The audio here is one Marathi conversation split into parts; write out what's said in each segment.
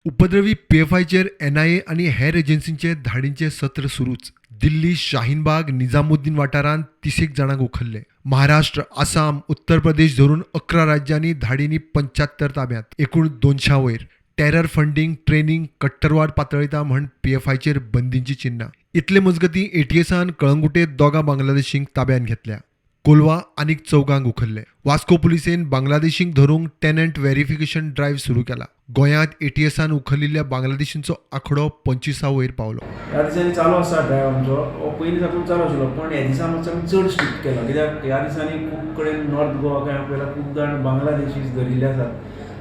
उपद्रवी PFIचेर NIA आणि हेर एजन्सींचे धाडींचे सत्र सुरूच. दिल्ली शाहीनबाग निजामुद्दीन वाठारांत 30 जाणांक उखल्ले. महाराष्ट्र, आसाम, उत्तर प्रदेश धरून 11 राज्यांनी धाडींनी 75 ताब्यांत. एकूण 200 वयर. टेरर फंडिंग, ट्रेनिंग, कट्टरवाद पातळयता म्हण PFIचेर बंदींची चिन्हां. इतले मजगतीं ATSन कळंगुटेंत दोगा बांगलादेशींक ताब्यात घेतल्या. कोलवा आनीक 4 उखल्ले. वास्को पुलिसेन बांगलादेशींक धरूंक टेनंट व्हेरिफिकेशन ड्रायव्ह सुरू केला. गोंयांत ATSन उखलिल्ल्या बांगलादेशींचो आंकडो 25 वयर पावलो. ह्या दिसांनी चालू आसा ड्रायव्ह आमचो. पयलीं साकून चालू आशिल्लो, पण ह्या दिसा मातसो आमी चड स्ट्रिक्ट केला. कित्याक ह्या दिसांनी खूब कडेन नॉर्थ गोवा काय पळयला खूब जाण बांगलादेशीज धरिल्ले आसात.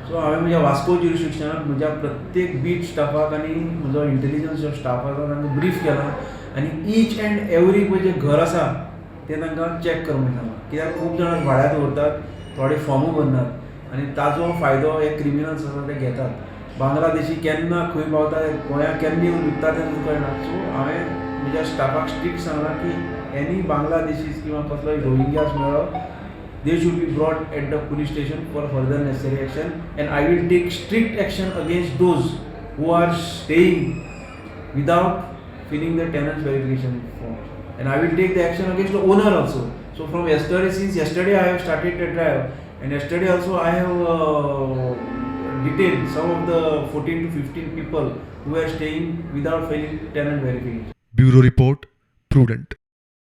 सो हांवें म्हज्या वास्को ज्युरिस्डिक्शनाक म्हज्या प्रत्येक बीट स्टाफाक आनी म्हजो इंटेलिजन्स जो स्टाफ आसा तांकां ब्रीफ केला आनी ईच एंड एवरी पळय जें घर आसा तें तांकां चॅक करूंक सांगला. कित्याक खूब जाणां भाड्यार दवरतात, थोडे फॉर्मू भरनात आनी ताजो फायदो हे क्रिमिनल्स आसा ते घेतात. बांगलादेशी केन्ना खंय पावता, गोंयांत केन्ना येवन विकता तें तुका कळना. सो हांवें म्हज्या स्टाफाक स्ट्रिक्ट सांगलां की एनी बांगलादेशीज किंवा कसलोय रोहिंग्यास मेळ्ळो, they should be brought at the police station for further necessary action, and I will take strict action against those who are staying without filling the tenant verification form, and I will take the action against the owner also. So from yesterday, since yesterday I have started the drive, and yesterday also I have detained some of the 14 to 15 people who are staying without filling tenant verification. Bureau Report, Prudent.